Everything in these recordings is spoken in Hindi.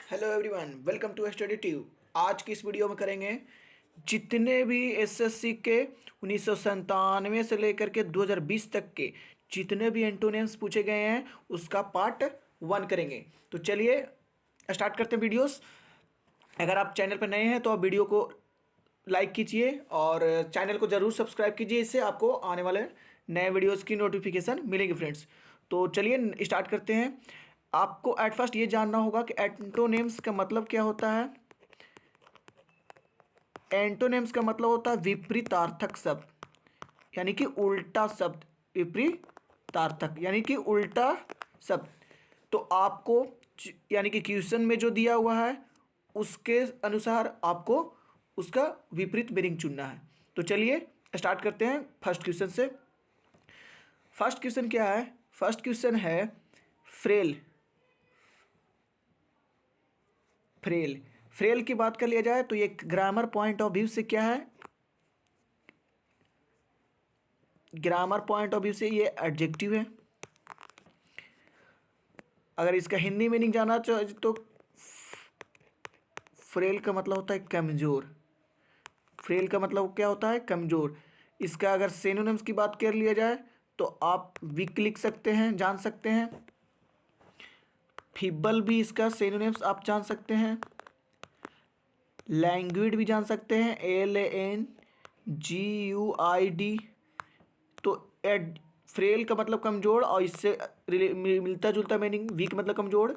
Hello everyone, welcome to Study Tube. आज की इस वीडियो में करेंगे जितने भी एसएससी के 1997 से लेकर के 2020 तक के जितने भी एंटोनिम्स पूछे गए हैं उसका पार्ट 1 करेंगे। तो चलिए स्टार्ट करते हैं वीडियोस। अगर आप चैनल पर नए हैं तो आप वीडियो को लाइक कीजिए और चैनल को ज़रूर सब्सक्राइब कीजिए, इससे आपको आने वाले नए वीडियोस की नोटिफिकेशन मिलेगी फ्रेंड्स। तो चलिए स्टार्ट करते हैं। आपको एट फर्स्ट ये जानना होगा कि एंटोनिम्स का मतलब क्या होता है। एंटोनिम्स का मतलब होता है विपरीतार्थक शब्द, यानी कि उल्टा शब्द। विपरीतार्थक यानी कि उल्टा शब्द। तो आपको यानी कि क्वेश्चन में जो दिया हुआ है उसके अनुसार आपको उसका विपरीत मीनिंग चुनना है। तो चलिए स्टार्ट करते हैं फर्स्ट क्वेश्चन से। फर्स्ट क्वेश्चन क्या है? फर्स्ट क्वेश्चन है फ्रेल। फ्रेल फ्रेल की बात कर लिया जाए तो ये ग्रामर पॉइंट ऑफ व्यू से क्या है? ग्रामर पॉइंट ऑफ व्यू से ये एडजेक्टिव है। अगर इसका हिंदी मीनिंग जानना चाहे तो फ्रेल का मतलब होता है कमज़ोर। फ्रेल का मतलब क्या होता है? कमज़ोर। इसका अगर सिनोनिम्स की बात कर लिया जाए तो आप वीक लिख सकते हैं, जान सकते हैं। फीबल भी इसका सिनोनिम्स आप जान सकते हैं। लैंग्विड भी जान सकते हैं, LANGUID। तो एड फ्रेल का मतलब कमज़ोर और इससे मिलता जुलता मीनिंग वीक मतलब कमज़ोर,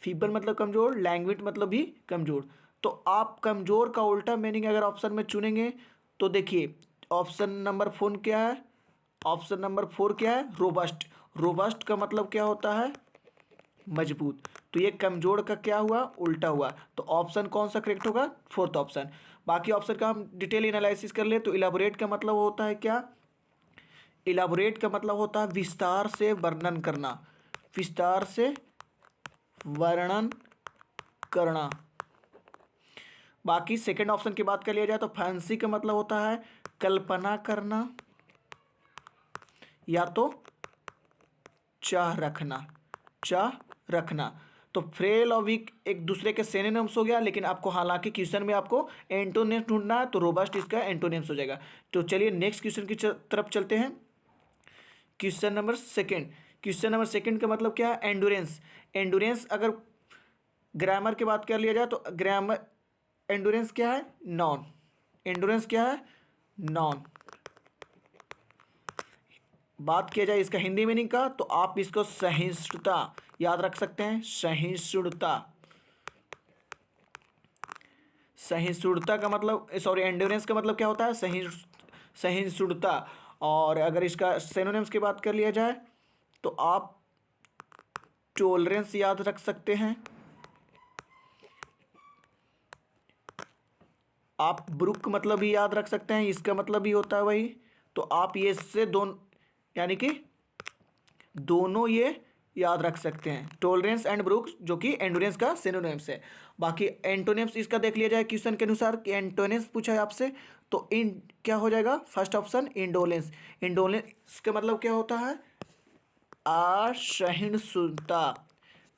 फीबल मतलब कमज़ोर, लैंग्वेज मतलब भी कमज़ोर। तो आप कमज़ोर का उल्टा मीनिंग अगर ऑप्शन में चुनेंगे तो देखिए ऑप्शन नंबर 4 क्या है? ऑप्शन नंबर 4 क्या है? रोबस्ट। रोबस्ट का मतलब क्या होता है? मजबूत। तो ये कमज़ोर का क्या हुआ? उल्टा हुआ। तो ऑप्शन कौन सा करेक्ट होगा? Fourth option. बाकी ऑप्शन का हम डिटेल एनालिसिस कर ले तो इलाबोरेट का मतलब होता है क्या? इलाबोरेट का मतलब होता है विस्तार से वर्णन करना। विस्तार से वर्णन करना। बाकी सेकंड ऑप्शन की बात कर लिया जाए तो फैंसी का मतलब होता है कल्पना करना या तो चाह रखना। चाह रखना। तो फ्रेल और वीक एक दूसरे के सिनोनिम्स हो गया, लेकिन आपको हालांकि क्वेश्चन में आपको एंटोनिम्स ढूंढना है तो रोबस्ट इसका एंटोनिम्स हो जाएगा। तो चलिए नेक्स्ट क्वेश्चन की तरफ चलते हैं। Question number second. Question number second का मतलब क्या है? एंडोरेंस। एंडोरेंस अगर ग्रामर की बात कर लिया जाए तो ग्रामर एंडोरेंस क्या है? नॉन। एंडोरेंस क्या है? नॉन। बात किया जाए इसका हिंदी मीनिंग का तो आप इसको सहिष्णुता याद रख सकते हैं। सहिष्णुता। सहिष्णुता का मतलब सॉरी एंडोरेंस का मतलब क्या होता है? सहिष्णुता। और अगर इसका सिनोनिम्स की बात कर लिया जाए तो आप टॉलरेंस याद रख सकते हैं। आप ब्रुक मतलब भी याद रख सकते हैं, इसका मतलब भी होता है वही। तो आप ये से दोनों यानी कि दोनों ये याद रख सकते हैं, टॉलरेंस एंड ब्रुक, जो कि एंडोरेंस का सिनोनिम्स है। बाकी एंटोनिम्स इसका देख लिया जाए क्वेश्चन के अनुसार कि एंटोनिम्स पूछा है आपसे तो इन क्या हो जाएगा? First option indolence. इंडोलेंस का मतलब क्या होता है? असहिष्णुता।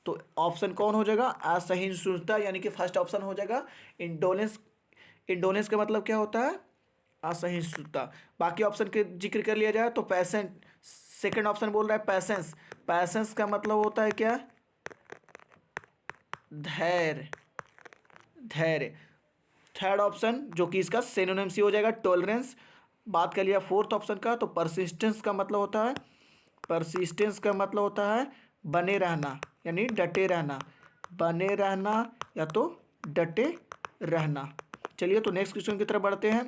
तो ऑप्शन कौन हो जाएगा? असहिष्णुता, यानी कि फर्स्ट ऑप्शन हो जाएगा इंडोलेंस। इंडोलेंस का मतलब क्या होता है? असहिष्णुता। बाकी ऑप्शन के जिक्र कर लिया जाए तो पैसेंट, सेकंड ऑप्शन बोल रहा है पैसेंस। पैसेंस का मतलब होता है क्या? धैर्य। धैर्य। थर्ड ऑप्शन जो कि इसका सिनोनिम्स ही हो जाएगा टॉलरेंस। बात कर लिया फोर्थ ऑप्शन का तो परसिस्टेंस का मतलब होता है, परसिस्टेंस का मतलब होता है बने रहना, यानी डटे रहना। बने रहना या तो डटे रहना। चलिए तो नेक्स्ट क्वेश्चन की तरफ बढ़ते हैं।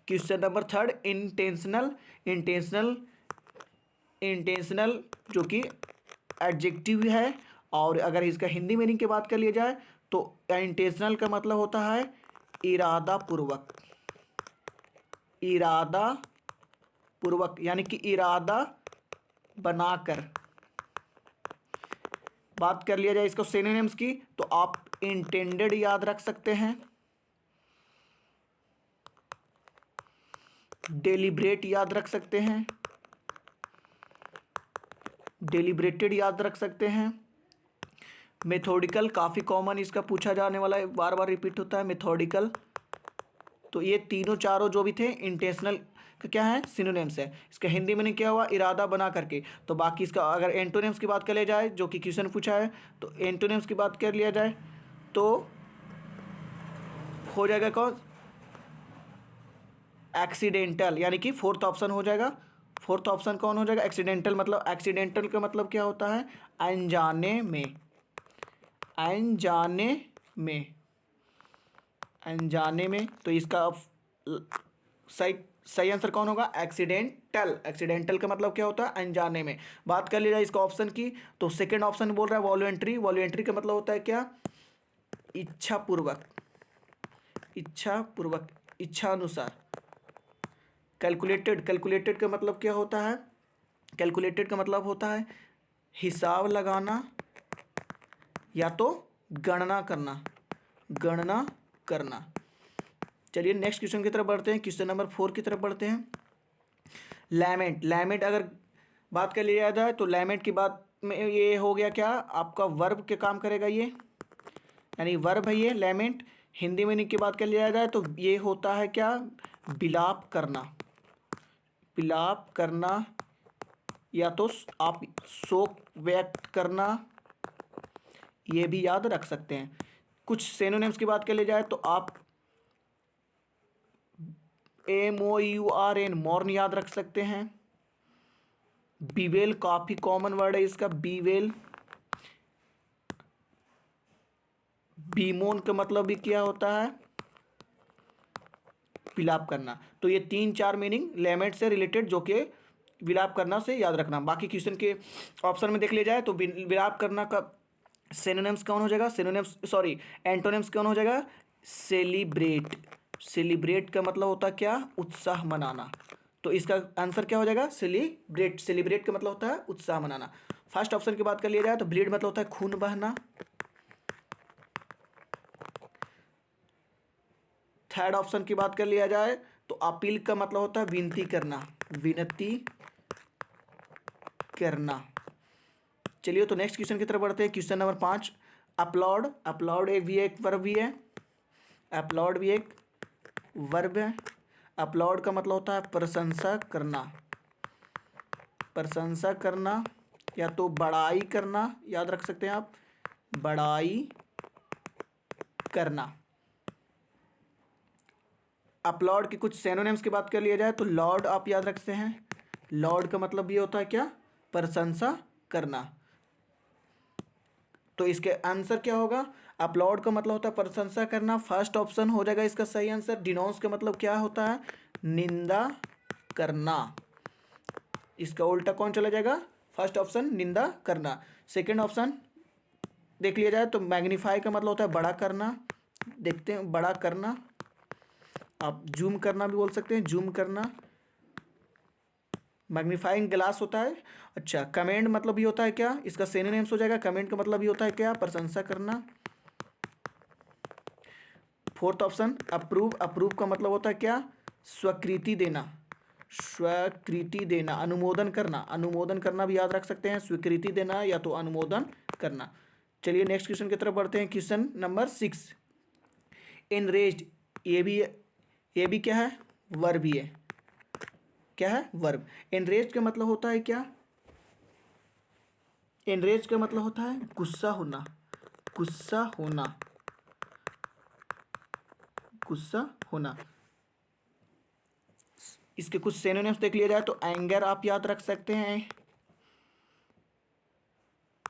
Question number third intentional. Intentional. Intentional जो कि एडजेक्टिव है और अगर इसका हिंदी मीनिंग की बात कर लिया जाए तो इंटेंशनल का मतलब होता है इरादा पूर्वक। इरादा पूर्वक यानी कि इरादा बनाकर। बात कर लिया जाए इसको सिनोनिम्स की तो आप इंटेंडेड याद रख सकते हैं, डेलिब्रेट याद रख सकते हैं, डेलिब्रेटेड याद रख सकते हैं, मेथोडिकल काफ़ी कॉमन इसका पूछा जाने वाला है, बार बार रिपीट होता है मेथोडिकल। तो ये तीनों चारों जो भी थे इंटेंशनल का क्या है, सिनोनिम्स है। इसका हिंदी में क्या हुआ, इरादा बना करके। तो बाकी इसका अगर एंटोनिम्स की बात कर लिया जाए, जो कि क्वेश्चन पूछा है, तो एंटोनिम्स की बात कर लिया जाए तो हो जाएगा कौन, एक्सीडेंटल, यानी कि फोर्थ ऑप्शन हो जाएगा। फोर्थ ऑप्शन कौन हो जाएगा, एक्सीडेंटल। मतलब एक्सीडेंटल का मतलब क्या होता है, अनजाने में, अनजाने में, अनजाने में। तो इसका सही सही आंसर कौन होगा, एक्सीडेंटल। एक्सीडेंटल का मतलब क्या होता है, अनजाने में। बात कर ली जाए इसका ऑप्शन की, तो सेकंड ऑप्शन बोल रहा है वॉलंटरी। वॉलंटरी का मतलब होता है क्या, इच्छापूर्वक, इच्छापूर्वक, इच्छा अनुसार। कैलकुलेटेड, कैलकुलेटेड का मतलब क्या होता है, कैलकुलेटेड का मतलब होता है हिसाब लगाना या तो गणना करना, गणना करना। चलिए नेक्स्ट क्वेश्चन की तरफ बढ़ते हैं, क्वेश्चन नंबर 4 की तरफ बढ़ते हैं। लैमेंट, लैमेंट अगर बात कर लिया जाए तो लैमेंट की बात में ये हो गया क्या, आपका वर्ब के काम करेगा ये, यानी वर्ब है ये लैमेंट। हिंदी में की बात कर लिया जाए तो ये होता है क्या, विलाप करना, विलाप करना या तो आप शोक व्यक्त करना, ये भी याद रख सकते हैं। कुछ सिनोनिम्स की बात कर ली जाए तो आप MOURN, मॉर्न याद रख सकते हैं। बीवेल काफी कॉमन वर्ड है इसका, बीवेल। बीमोन का मतलब भी क्या होता है, विलाप करना। तो ये 3-4 मीनिंग लैमेंट से रिलेटेड जो कि विलाप करना से याद रखना। बाकी क्वेश्चन के ऑप्शन में देख लिया जाए तो विलाप करना का सिनोनिम्स कौन हो जाएगा, सिनोनिम्स सॉरी एंटोनिम्स कौन हो जाएगा, सेलिब्रेट। सेलिब्रेट का मतलब होता है क्या, उत्साह मनाना। तो इसका आंसर क्या हो जाएगा, सेलिब्रेट। सेलिब्रेट का मतलब होता है उत्साह मनाना। फर्स्ट ऑप्शन की बात कर लिया जाए तो ब्लीड मतलब होता है खून बहना। थर्ड ऑप्शन की बात कर लिया जाए तो अपील का मतलब होता है विनती करना, विनती करना। चलिए तो नेक्स्ट क्वेश्चन की तरफ बढ़ते हैं, क्वेश्चन नंबर 5। अपलॉड, अपलॉड एक भी एक वर्ब भी है, अपलॉड भी एक वर्ब है। अपलॉड का मतलब होता है प्रशंसा करना, प्रशंसा करना या तो बड़ाई करना, याद रख सकते हैं आप, बड़ाई करना। अपलॉड की कुछ सिनोनिम्स की बात कर लिया जाए तो लॉर्ड आप याद रखते हैं। लॉर्ड का मतलब भी होता है क्या, प्रशंसा करना। तो इसके आंसर क्या होगा, अपलॉड का मतलब होता है प्रशंसा करना, फर्स्ट ऑप्शन हो जाएगा इसका सही आंसर। डिनोंस का मतलब क्या होता है, निंदा करना। इसका उल्टा कौन चला जाएगा, फर्स्ट ऑप्शन निंदा करना। सेकंड ऑप्शन देख लिया जाए तो मैग्नीफाई का मतलब होता है बड़ा करना, देखते हैं बड़ा करना। आप जूम करना भी बोल सकते हैं, जूम करना। मैग्नीफाइंग ग्लास होता है। अच्छा, कमेंट मतलब भी होता है क्या, इसका सिनोनिम्स हो जाएगा, कमेंट का मतलब भी होता है क्या, प्रशंसा करना। फोर्थ ऑप्शन अप्रूव, अप्रूव का मतलब होता है क्या, स्वीकृति देना, स्वीकृति देना, अनुमोदन करना, अनुमोदन करना भी याद रख सकते हैं, स्वीकृति देना या तो अनुमोदन करना। चलिए नेक्स्ट क्वेश्चन की तरफ बढ़ते हैं, क्वेश्चन नंबर 6। एनरेज्ड, ये भी क्या है, वर्ब ही है। क्या है, वर्ब। एनरेज का मतलब होता है क्या, एनरेज का मतलब होता है गुस्सा होना, गुस्सा होना, गुस्सा होना। इसके कुछ सिनोनिम्स देख लिया जाए तो एंगर आप याद रख सकते हैं,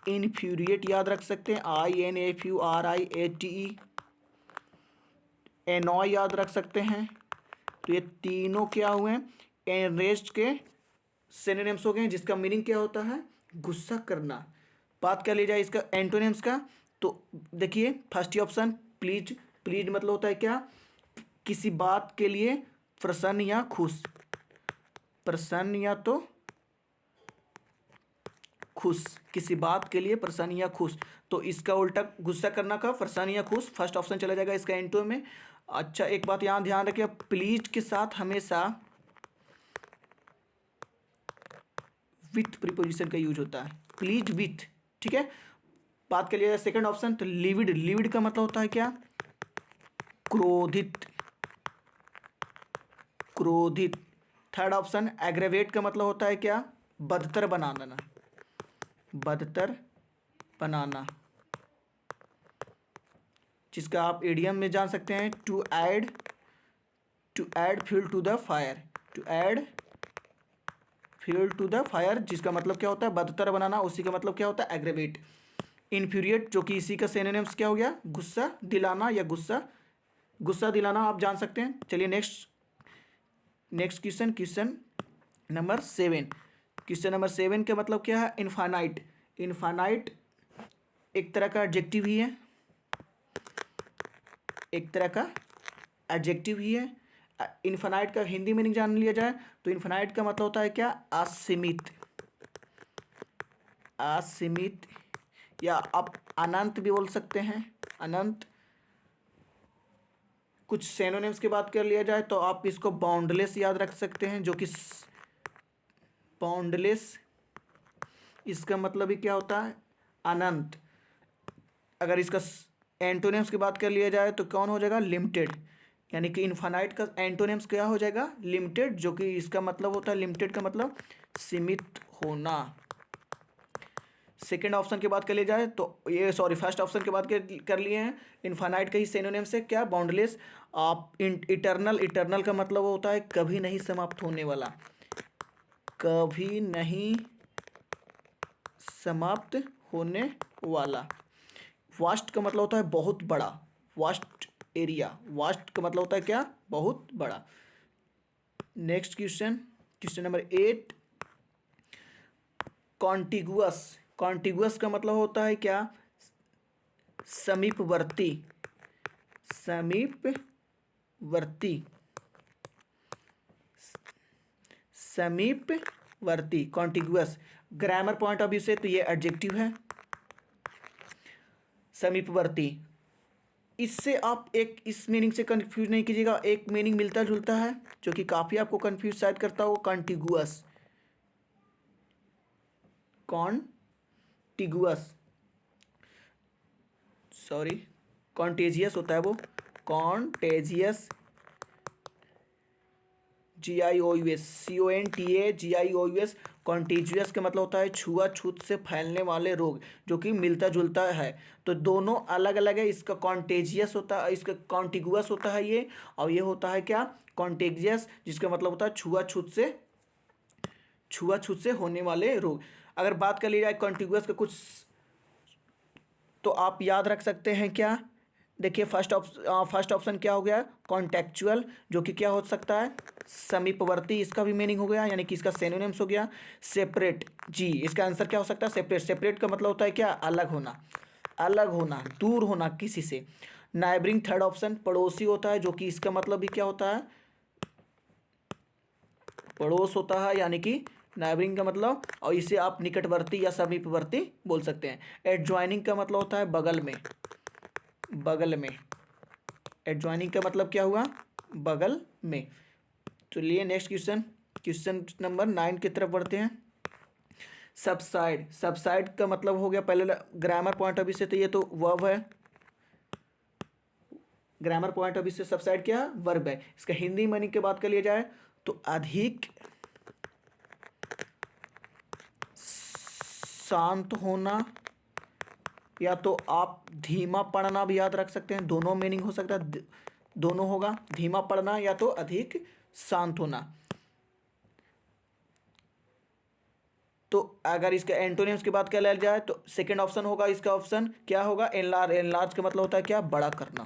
इनफ्यूरिएट याद रख सकते हैं, INFURIATE। एनॉय याद रख सकते हैं। तो ये तीनों क्या हुए, एनरेज्ड के सिनोनिम्स हो गए, जिसका मीनिंग क्या होता है, गुस्सा करना। बात कर ली जाए इसका एंटोनिम्स का तो देखिए फर्स्ट ऑप्शन प्लीज। प्लीज मतलब होता है क्या, किसी बात के लिए प्रसन्न या खुश, प्रसन्न या तो खुश, किसी बात के लिए प्रसन्न या खुश। तो इसका उल्टा गुस्सा करना का प्रसन्न या खुश, फर्स्ट ऑप्शन चला जाएगा इसका एंटो में। अच्छा एक बात यहाँ ध्यान रखिए, प्लीज के साथ हमेशा विथ प्रीपोजिशन का यूज होता है, प्लीज विथ, ठीक है। बात कर लिया जाए सेकंड ऑप्शन तो लिविड, लिविड का मतलब होता है क्या, क्रोधित, क्रोधित। थर्ड ऑप्शन एग्रेवेट का मतलब होता है क्या, बदतर बनाना, बदतर बनाना, जिसका आप इडियम में जान सकते हैं to add fuel to the fire, to add fuel to the fire, जिसका मतलब क्या होता है बदतर बनाना, उसी का मतलब क्या होता है एग्रेवेट। इन्फ्यूरिएट जो कि इसी का सिनोनिम्स क्या हो गया, गुस्सा दिलाना या गुस्सा, गुस्सा दिलाना आप जान सकते हैं। चलिए next question, question number 7। Question number 7 का मतलब क्या है, इनफाइनाइट। इनफाइनाइट एक तरह का एडजेक्टिव ही है, एक तरह का एडजेक्टिव ही है। इनफाइनाइट का हिंदी मीनिंग जान लिया जाए तो इनफाइनाइट का मतलब होता है क्या, असीमित, असीमित, या आप अनंत भी बोल सकते हैं, अनंत। कुछ सिनोनिम्स की बात कर लिया जाए तो आप इसको बाउंडलेस याद रख सकते हैं, जो कि बाउंडलेस इसका मतलब ही क्या होता है, अनंत। अगर इसका एंटोनिम्स की बात कर लिया जाए तो कौन हो जाएगा, लिमिटेड, यानी कि इनफाइनाइट का एंटोनिम्स क्या हो जाएगा, लिमिटेड, जो कि इसका मतलब होता है, लिमिटेड का मतलब सीमित होना। सेकेंड ऑप्शन की बात कर ली जाए तो ये फर्स्ट ऑप्शन की बात कर लिए हैं, इनफाइनाइट का ही सिनोनिम्स है क्या, बाउंडलेस। आप इटर्नल, इटर्नल का मतलब होता है कभी नहीं समाप्त होने वाला, कभी नहीं समाप्त होने वाला। वास्ट का मतलब होता है बहुत बड़ा, वास्ट एरिया, वास्ट का मतलब होता है क्या, बहुत बड़ा। Next question, question number 8, contiguous. Contiguous का मतलब होता है क्या, समीपवर्ती, समीपवर्ती, समीपवर्ती, contiguous. Grammar point of view से तो ये एडजेक्टिव है, समीपवर्ती। इससे आप एक इस मीनिंग से कंफ्यूज नहीं कीजिएगा, एक मीनिंग मिलता जुलता है जो कि काफ़ी आपको कंफ्यूज शायद करता हो, कॉन्टिगुअस, कॉन्टिगुअस, सॉरी कॉन्टेजियस होता है वो, कॉन्टेजियस, GIOUS, CONTAGIOUS। कॉन्टेजियस का मतलब होता है छुआछूत से फैलने वाले रोग, जो कि मिलता जुलता है। तो दोनों अलग अलग है, इसका कॉन्टेजियस होता है, इसका कॉन्टिगुअस होता है ये, और ये होता है क्या, कॉन्टेजियस, जिसका मतलब होता है छुआछूत से होने वाले रोग। अगर बात कर ली जाए कॉन्टिगुअस का कुछ, तो आप याद रख सकते हैं क्या, देखिए फर्स्ट ऑप्शन क्या हो गया, कॉन्टेक्चुअल, जो कि क्या हो सकता है, समीपवर्ती, इसका भी मीनिंग हो गया, यानी कि इसका सिनोनिम्स हो गया। सेपरेट, जी इसका आंसर क्या हो सकता है, सेपरेट। सेपरेट का मतलब होता है क्या, अलग होना, अलग होना, दूर होना किसी से। नाइबरिंग, थर्ड ऑप्शन, पड़ोसी होता है, जो कि इसका मतलब भी क्या होता है, पड़ोस होता है, यानी कि नाइबरिंग का मतलब, और इसे आप निकटवर्ती या समीपवर्ती बोल सकते हैं। एडजॉइनिंग का मतलब होता है बगल में, बगल में, एडजॉइनिंग का मतलब क्या हुआ, बगल में। चलिए नेक्स्ट क्वेश्चन, क्वेश्चन नंबर 9 की तरफ बढ़ते हैं। सबसाइड, सबसाइड का मतलब हो गया, पहले ग्रामर पॉइंट ऑफ व्यू से तो ये तो वर्ब है, ग्रामर पॉइंट ऑफ व्यू से सबसाइड क्या है, वर्ब है। इसका हिंदी मीनिंग की बात कर लिया जाए तो अधिक शांत होना, या तो आप धीमा पड़ना भी याद रख सकते हैं, दोनों मीनिंग हो सकता है, दोनों होगा, धीमा पड़ना या तो अधिक शांत होना। तो अगर इसका एंटोनिम्स की बात कर लिया जाए तो सेकंड ऑप्शन होगा, इसका ऑप्शन क्या होगा, एनलार्ज। एनलार्ज का मतलब होता है क्या, बड़ा करना,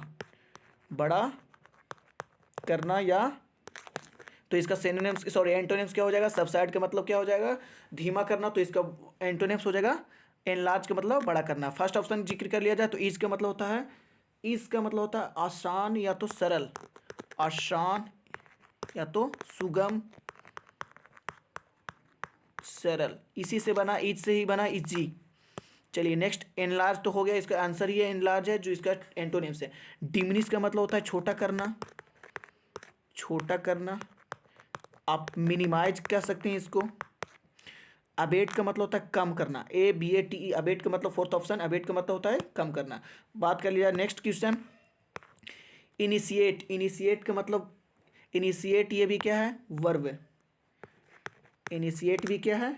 बड़ा करना, या तो इसका सिनोनिम्स एंटोनिम्स क्या हो जाएगा, सबसाइड का मतलब क्या हो जाएगा, धीमा करना, तो इसका एंटोनिम्स हो जाएगा एनलार्ज का मतलब बड़ा करना। फर्स्ट ऑप्शन जिक्र कर लिया जाए तो ईज का मतलब होता है, ईज का मतलब होता है आसान या तो सरल, आसान या तो सुगम, सरल, इसी से बना, ईज से ही बना इजी। चलिए नेक्स्ट, एनलार्ज तो हो गया, इसका आंसर ये एनलार्ज है, जो इसका एंटोनिम्स है। डिमिनिश का मतलब होता है छोटा करना, छोटा करना, आप मिनिमाइज कह सकते हैं इसको। अबेट का मतलब होता है कम करना, ABATE, अबेट का मतलब फोर्थ ऑप्शन, अबेट का मतलब होता है कम करना। बात कर लिया नेक्स्ट क्वेश्चन, इनिशिएट। इनिशिएट का मतलब, इनिशिएट ये भी क्या है, वर्ब है। इनिशिएट भी क्या है,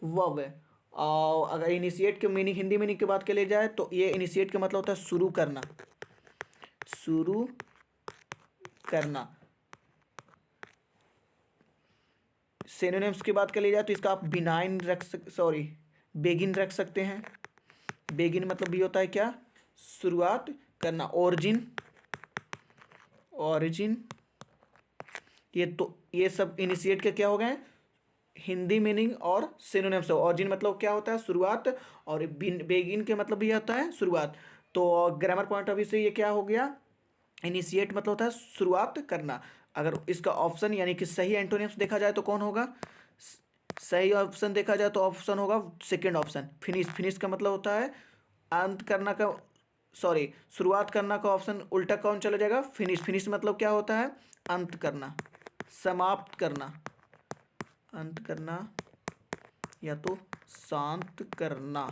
वर्ब है। और अगर इनिशिएट के मीनिंग, हिंदी मीनिंग की बात कर ली जाए तो ये इनिशिएट का मतलब होता है शुरू करना, शुरू करना। सिनोनिम्स की बात कर ली जाए तो इसका आप बिनाइन रख सॉरी बेगिन रख सकते हैं। बेगिन मतलब भी होता है क्या, शुरुआत करना। ओरिजिन, ओरिजिन, ये सब इनिशिएट के क्या हो गए, हिंदी मीनिंग और सिनोनिम्स। ओरिजिन मतलब क्या होता है, शुरुआत, और बेगिन के मतलब भी होता है शुरुआत। तो ग्रामर पॉइंट ऑफ व्यू से ये क्या हो गया, इनिशिएट मतलब होता है शुरुआत करना। अगर इसका ऑप्शन यानी कि सही एंटोनिम्स देखा जाए तो कौन होगा, सही ऑप्शन देखा जाए तो ऑप्शन होगा सेकंड ऑप्शन, फिनिश। फिनिश का मतलब होता है अंत करना का, सॉरी शुरुआत करना का ऑप्शन उल्टा कौन चला जाएगा, फिनिश। फिनिश मतलब क्या होता है, अंत करना, समाप्त करना, अंत करना या तो शांत करना।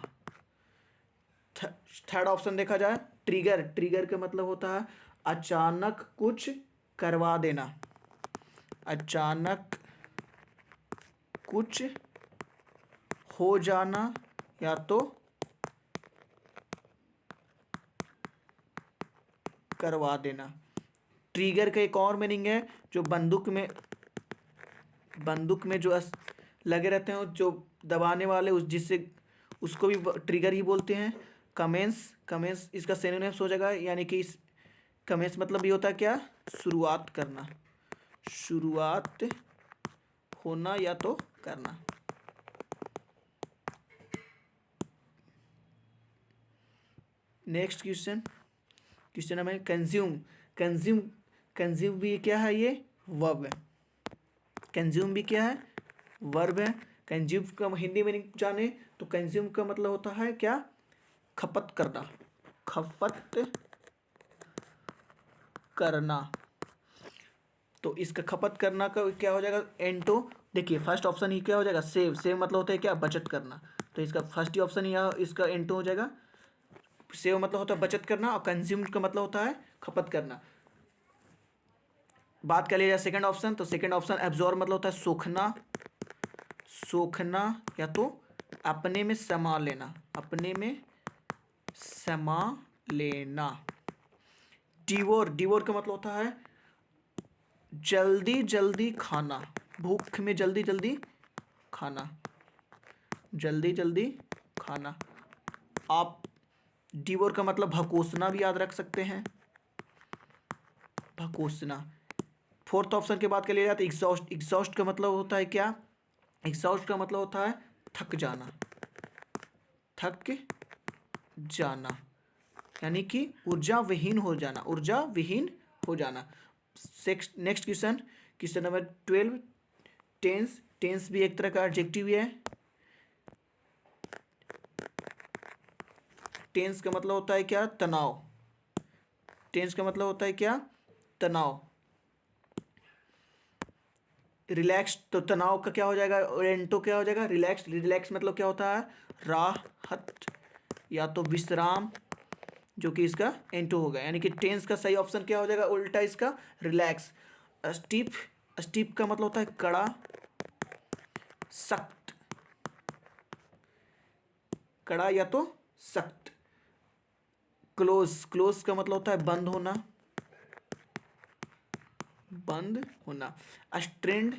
थर्ड ऑप्शन देखा जाए, ट्रिगर। ट्रिगर का मतलब होता है अचानक कुछ करवा देना, अचानक कुछ हो जाना या तो करवा देना। ट्रिगर का एक और मीनिंग है, जो बंदूक में जो लगे रहते हैं, जो दबाने वाले, उस जिससे उसको भी ट्रिगर ही बोलते हैं। कमेंस, कमेंस इसका सिनोनिम्स हो जाएगा, यानी कि इस कमेंस मतलब ये होता है क्या, शुरुआत करना, शुरुआत होना या तो करना। Next question, question number consume. Consume, consume भी क्या है, ये वर्ब है। कंज्यूम भी क्या है, वर्ब है। कंज्यूम का हिंदी मीनिंग जाने तो कंज्यूम का मतलब होता है क्या, खपत करना, खपत करना। तो इसका खपत करना का क्या हो जाएगा, एंटो। देखिए फर्स्ट ऑप्शन ही क्या हो जाएगा, सेव। सेव मतलब होता है क्या, बचत करना। तो इसका फर्स्ट ही ऑप्शन या इसका एंटो हो जाएगा। सेव मतलब होता है बचत करना, और कंज्यूम का मतलब होता है खपत करना। बात कर लिया जाए सेकंड ऑप्शन, तो सेकंड ऑप्शन एब्जॉर्ब मतलब होता है सोखना, सोखना या तो अपने में समा लेना, अपने में समा लेना। डिवोर, डिवोर का मतलब होता है जल्दी जल्दी खाना, भूख में जल्दी जल्दी खाना, जल्दी जल्दी खाना। आप डिवोर का मतलब भकोसना भी याद रख सकते हैं, भकोसना। फोर्थ ऑप्शन की बात कर लिया जाए तो एग्जॉस्ट। एग्जॉस्ट का मतलब होता है क्या, एग्जॉस्ट का मतलब होता है थक जाना, थक जाना, यानी कि ऊर्जा विहीन हो जाना, ऊर्जा विहीन हो जाना। Next question, question number 12, tense. Tense भी एक तरह का एडजेक्टिव है। टेंस का मतलब होता है क्या, तनाव। टेंस का मतलब होता है क्या, तनाव। रिलैक्स, तो तनाव का क्या हो जाएगा, एंटो क्या हो जाएगा, रिलैक्स। रिलैक्स मतलब क्या होता है, राहत या तो विश्राम, जो कि इसका एंटो होगा। यानी कि टेंस का सही ऑप्शन क्या हो जाएगा, उल्टा इसका रिलैक्स। स्टीप, स्टीप का मतलब होता है कड़ा, सख्त, कड़ा या तो सख्त। क्लोज, क्लोज का मतलब होता है बंद होना, बंद होना। स्ट्रेंड,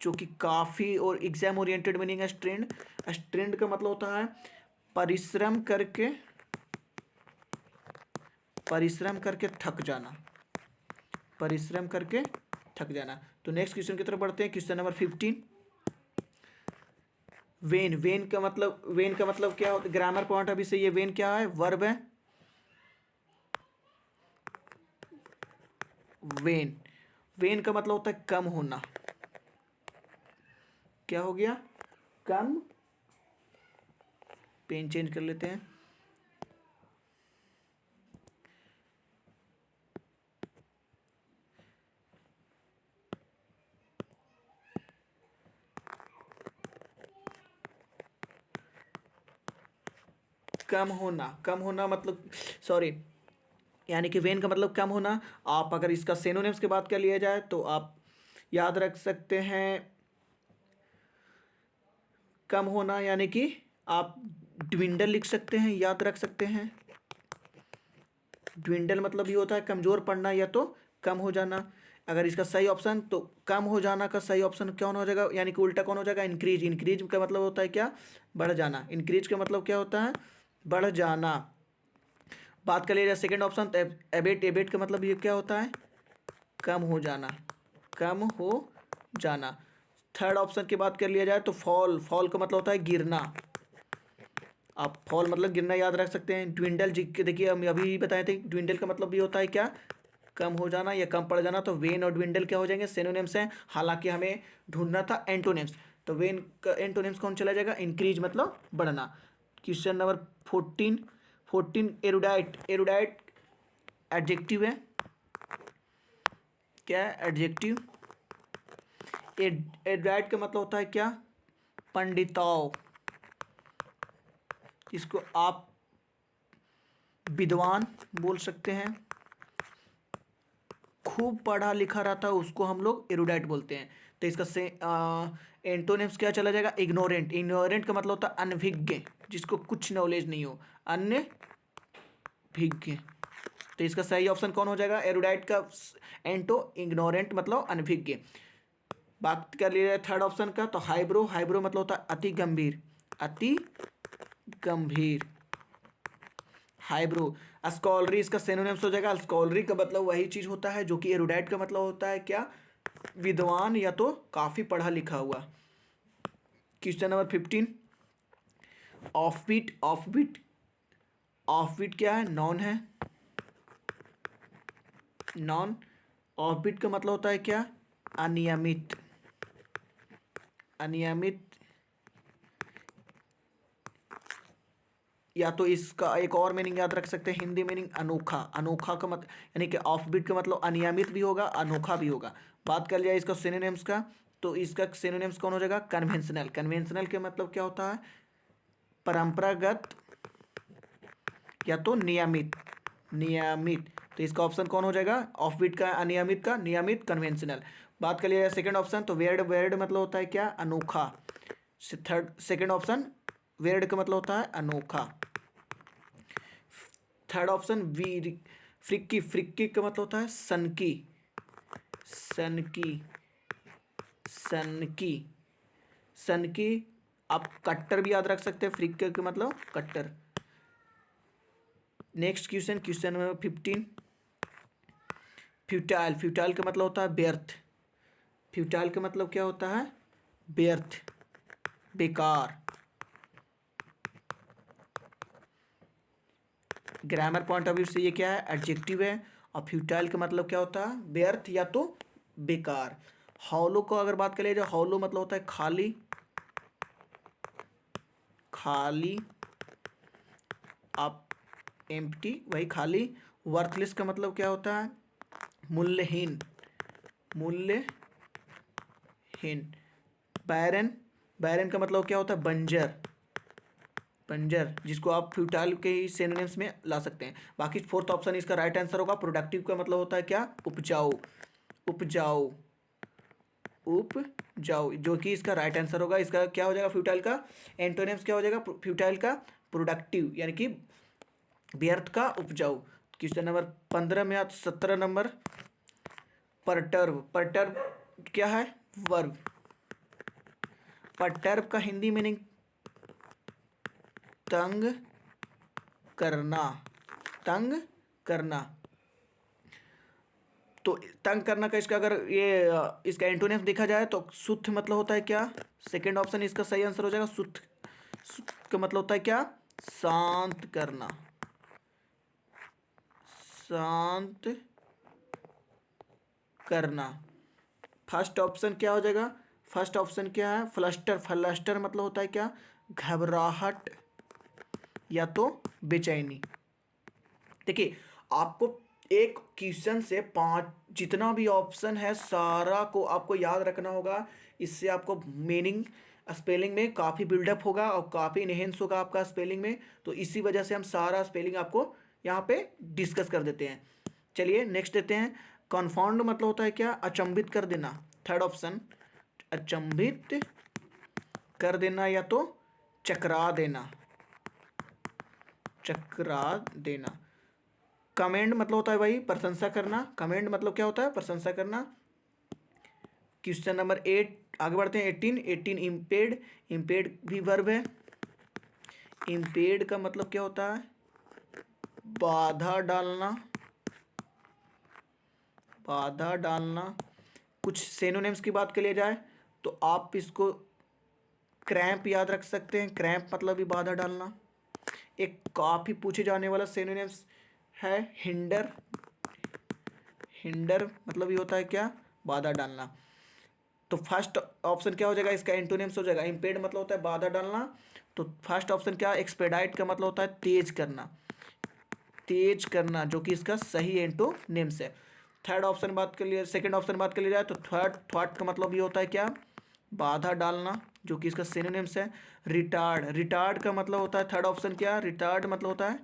जो कि काफ़ी और एग्जाम ओरिएंटेड मीनिंग है स्ट्रेंड। स्ट्रेंड का मतलब होता है परिश्रम करके, परिश्रम करके थक जाना, परिश्रम करके थक जाना। तो नेक्स्ट क्वेश्चन की तरफ बढ़ते हैं, क्वेश्चन नंबर 15। वेन, वेन का मतलब, वेन का मतलब क्या होता है, ग्रामर पॉइंट अभी से ये वेन क्या है, वर्ब है। वेन, वेन का मतलब होता है कम होना। क्या हो गया, कम। पेन चेंज कर लेते हैं। कम होना मतलब सॉरी, यानी कि वेन का मतलब कम होना। आप अगर इसका सिनोनिम्स की बात कर लिया जाए तो आप याद रख सकते हैं कम होना, यानी कि आप ड्विंडल लिख सकते हैं, याद रख सकते हैं। ड्विंडल मतलब ये होता है कमज़ोर पड़ना या तो कम हो जाना। अगर इसका सही ऑप्शन, तो कम हो जाना का सही ऑप्शन कौन हो जाएगा, यानी कि उल्टा कौन हो जाएगा, इंक्रीज। इंक्रीज का मतलब होता है क्या, बढ़ जाना। इंक्रीज का मतलब क्या होता है, बढ़ जाना। बात कर लीजिए सेकेंड ऑप्शन, तो एबेट। एबेट का मतलब ये क्या होता है, कम हो जाना, कम हो जाना। थर्ड ऑप्शन की बात कर लिया जाए तो फॉल। फॉल का मतलब होता है गिरना। आप फॉल मतलब गिरना याद रख सकते हैं। ट्विंडल जी के देखिए हम अभी बताए थे, ट्विंडल का मतलब भी होता है क्या, कम हो जाना या कम पड़ जाना। तो वेन और ट्विंडल क्या हो जाएंगे, सिनोनिम्स हैं। हालांकि हमें ढूंढना था एंटोनिम्स, तो वेन का एंटोनिम्स कौन चला जाएगा, इंक्रीज मतलब बढ़ना। Question number 14। 14 erudite. Erudite adjective है, क्या है, एडजेक्टिव। एरुडाइट का मतलब होता है क्या, पंडिताओ। इसको आप विद्वान बोल सकते हैं। खूब पढ़ा लिखा रहता है उसको हम लोग एरुडाइट बोलते हैं। तो इसका से एंटोनिम्स क्या चला जाएगा, इग्नोरेंट। इग्नोरेंट का मतलब होता है अनभिज्ञ, जिसको कुछ नॉलेज नहीं हो, अनभिज्ञ। तो इसका सही ऑप्शन कौन हो जाएगा, एरुडाइट का एंटो, इग्नोरेंट मतलब अनभिज्ञ। बात कर लिया जाए थर्ड ऑप्शन का, तो हाइब्रो। हाइब्रो मतलब होता है अति गंभीर, अति गंभीर, हाइब्रो। स्कॉलरी इसका सिनोनिम्स हो जाएगा। स्कॉलरी का मतलब वही चीज होता है जो कि एरुडाइट का मतलब होता है क्या, विद्वान या तो काफी पढ़ा लिखा हुआ। Question number 15 offbeat. Offbeat, offbeat क्या है, नॉन है, नॉन। ऑफबीट का मतलब होता है क्या, अनियमित, अनियमित। या तो इसका एक और मीनिंग याद रख सकते हैं, हिंदी मीनिंग अनोखा। अनोखा का मतलब यानी कि ऑफबीट का मतलब अनियमित भी होगा, अनोखा भी होगा। बात कर लिया इसका सिनोनिम्स का, तो इसका सिनोनिम्स कौन हो जाएगा, कन्वेंशनल। कन्वेंशनल के मतलब क्या होता है, परंपरागत या तो नियमित, नियमित। तो इसका ऑप्शन कौन हो जाएगा, ऑफबीट का अनियमित का नियमित, कन्वेंशनल। बात कर लिया सेकंड ऑप्शन, तो वेयर्ड। वेयर्ड मतलब होता है क्या, अनोखा। थर्ड सेकंड ऑप्शन, वेयर्ड का मतलब होता है अनोखा। थर्ड ऑप्शन वी फ्रिक्की। फ्रिक्की का मतलब होता है सनकी, सनकी, सनकी, सनकी। आप कट्टर भी याद रख सकते हैं, फ्रिक्की का मतलब कट्टर। Next question, question number 15 futile. Futile का मतलब होता है व्यर्थ। फ्यूटाइल का मतलब क्या होता है, व्यर्थ, बेकार। ग्रामर पॉइंट ऑफ व्यू से ये क्या है, एडजेक्टिव है। और फ्यूटाइल का मतलब क्या होता है, व्यर्थ या तो बेकार। हॉलो को अगर बात करें जो हॉलो मतलब होता है खाली, खाली, आप एम्प्टी वही खाली। वर्थलेस का मतलब क्या होता है, मूल्यहीन, मूल्यहीन। बैरन, बैरन का मतलब क्या होता है, बंजर, बंजर, जिसको आप फ्यूटाइल के ही सिनोनिम्स में ला सकते हैं। बाकी फोर्थ ऑप्शन इसका राइट आंसर होगा। प्रोडक्टिव का मतलब होता है क्या, उपजाऊ, उपजाऊ, उपजाऊ, जो कि इसका राइट आंसर होगा। इसका क्या हो जाएगा, फ्यूटाइल का एंटोनिम्स क्या हो जाएगा, फ्यूटाइल का प्रोडक्टिव, यानी कि व्यर्थ का उपजाऊ। क्वेश्चन नंबर 15 में 17 नंबर, परटर्ब। परटर्ब क्या है, वर्ब। परटर्ब का हिंदी मीनिंग तंग करना, तंग करना। तो तंग करना का इसका अगर ये इसका एंटोनिम्स देखा जाए तो सुथ मतलब होता है क्या, सेकंड ऑप्शन इसका सही आंसर हो जाएगा। सुथ, सुथ का मतलब होता है क्या, शांत करना, शांत करना। फर्स्ट ऑप्शन क्या हो जाएगा, फर्स्ट ऑप्शन क्या है, फ्लस्टर। फ्लस्टर मतलब होता है क्या, घबराहट या तो बेचैनी। देखिए आपको एक क्वेश्चन से 5 जितना भी ऑप्शन है सारा को आपको याद रखना होगा। इससे आपको मीनिंग स्पेलिंग में काफ़ी बिल्डअप होगा और काफ़ी इनहेंस होगा आपका स्पेलिंग में। तो इसी वजह से हम सारा स्पेलिंग आपको यहाँ पे डिस्कस कर देते हैं। चलिए नेक्स्ट देते हैं। कन्फाउंड मतलब होता है क्या? अचंभित कर देना। थर्ड ऑप्शन, अचंभित कर देना या तो चकरा देना, चकरा देना। कमेंड मतलब होता है भाई प्रशंसा करना। कमेंड मतलब क्या होता है? प्रशंसा करना। क्वेश्चन नंबर 8 आगे बढ़ते हैं। 18 इम्पेड। इम्पेड भी वर्ब है। इम्पेड का मतलब क्या होता है? बाधा डालना, बाधा डालना। कुछ सिनोनिम्स की बात कर लिया जाए तो आप इसको क्रैम्प याद रख सकते हैं। क्रैम्प मतलब भी बाधा डालना। एक काफ़ी पूछे जाने वाला सिनोनिम्स है हिंडर। हिंडर मतलब ये होता है क्या? बाधा डालना। तो फर्स्ट ऑप्शन क्या हो जाएगा? इसका एंटोनिम्स हो जाएगा। इम्पेड मतलब होता है बाधा डालना, तो फर्स्ट ऑप्शन क्या? एक्सपेडाइट का मतलब होता है तेज करना, तेज करना, जो कि इसका सही एंटोनिम्स है। थर्ड ऑप्शन बात कर लिया, सेकंड ऑप्शन बात कर लिया जाए तो थर्ड का मतलब ये होता है क्या? बाधा डालना, जो कि इसका सिनोनिम्स है रिटार्ड। रिटार्ड का मतलब होता है थर्ड ऑप्शन क्या? रिटार्ड मतलब होता है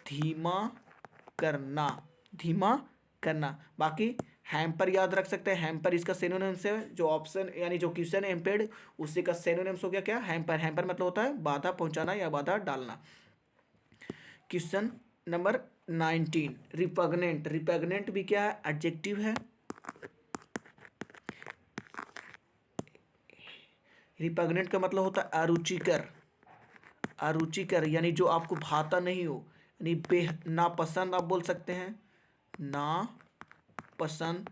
धीमा करना, धीमा करना। बाकी हैम्पर याद रख सकते हैं। हैम्पर इसका सिनोनिम्स है। जो ऑप्शन यानी जो क्वेश्चन है इम्पेड, उसी का सिनोनिम्स हो गया क्या? हैम्पर। हैम्पर मतलब होता है बाधा पहुंचाना या बाधा डालना। Question number 19 repugnant. रिपग्नेंट भी क्या है? एडजेक्टिव है। रिपग्नेंट का मतलब होता है अरुचिकर। अरुचिकर यानी जो आपको भाता नहीं हो, यानी नापसंद आप बोल सकते हैं, नापसंद।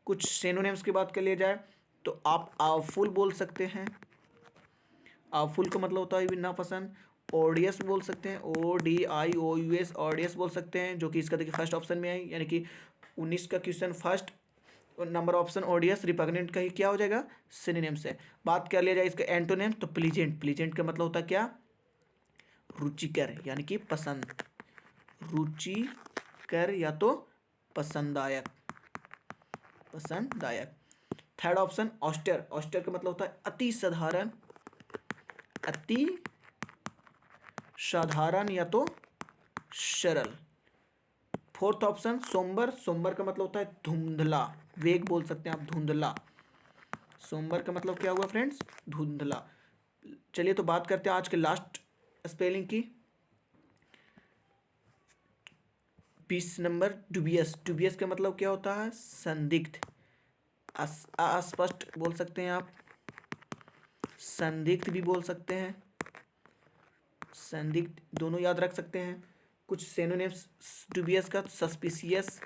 कुछ सिनोनिम्स की बात कर लिया जाए तो आप आवफुल बोल सकते हैं। आवफुल का मतलब होता है भी नापसंद। ओडियस बोल सकते हैं, ODIOUS, ऑडियस बोल सकते हैं, जो कि इसका देखिए फर्स्ट ऑप्शन में है। यानी कि 19 का question first number option ओडियस repugnant का ही क्या हो जाएगा? सिनोनिम्स है। बात कर लिया जाए इसका एंटोनिम्स तो प्लीजेंट। प्लीजेंट का मतलब होता है क्या? रुचिकर यानी कि पसंद, रुचिकर या तो पसंदायक, पसंदायक। थर्ड ऑप्शन ऑस्टर। ऑस्टर का मतलब होता है अति साधारण, अति साधारण या तो सरल। Fourth option सोमबर। सोमबर का मतलब होता है धुंधला, वेग बोल सकते हैं आप, धुंधला। सोमबर का मतलब क्या हुआ फ्रेंड्स? धुंधला। चलिए तो बात करते हैं आज के लास्ट स्पेलिंग की। 20 नंबर डुबियस। डुबियस का मतलब क्या होता है? संदिग्ध, अस्पष्ट बोल सकते हैं आप, संदिग्ध भी बोल सकते हैं, संदिग्ध दोनों याद रख सकते हैं। कुछ सिनोनिम्स डुबियस का सस्पिशियस,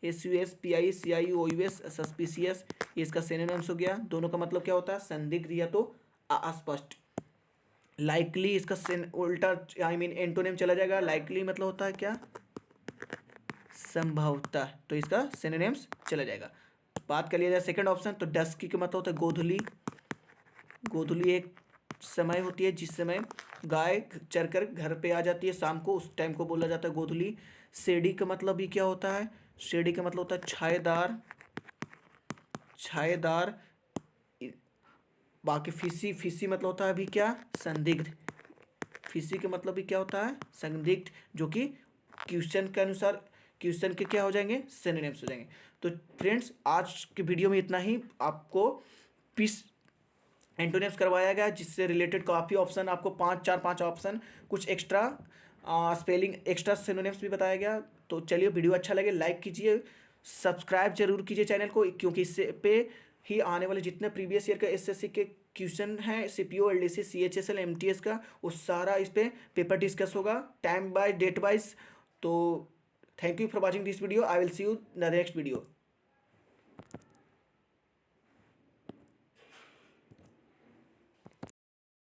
SUSPICIOUS, सस्पिशियस, ये इसका सिनोनिम्स हो गया। दोनों का मतलब क्या होता है? संदिग्ध या तो अस्पष्ट। लाइकली इसका उल्टा आई मीन एंटोनिम चला जाएगा। लाइकली मतलब होता है क्या? संभवतः, तो इसका सिनोनिम्स चला जाएगा। बात कर लिया जाए सेकंड ऑप्शन तो डस्की का मतलब होता है गोधूली। गोधूली एक समय होती है जिस समय गाय चरकर घर पे आ जाती है शाम को, उस टाइम को बोला जाता है गोधूली। शेडी का मतलब भी क्या होता है? शेडी का मतलब होता है छायेदार, छायेदार। बाकी फिसी। फिसी मतलब होता है अभी क्या? संदिग्ध। फिसी का मतलब भी क्या होता है? संदिग्ध, जो कि क्वेश्चन के अनुसार क्वेश्चन के क्या हो जाएंगे? सिनोनिम्स हो जाएंगे। तो फ्रेंड्स आज के वीडियो में इतना ही। आपको 20 एंटोनिम्स करवाया गया जिससे रिलेटेड काफ़ी ऑप्शन, आपको 5 ऑप्शन, कुछ एक्स्ट्रा स्पेलिंग, एक्स्ट्रा सिनोनिम्स भी बताया गया। तो चलिए वीडियो अच्छा लगे लाइक कीजिए, सब्सक्राइब जरूर कीजिए चैनल को, क्योंकि इससे पे ही आने वाले जितने प्रीवियस ईयर का SSC के क्वेश्चन हैं, CPO, LDC, CHSL, MTS का, वो सारा इस पर पेपर डिस्कस होगा टाइम बाय डेट वाइज। तो thank you for watching this video. I will see you the next video.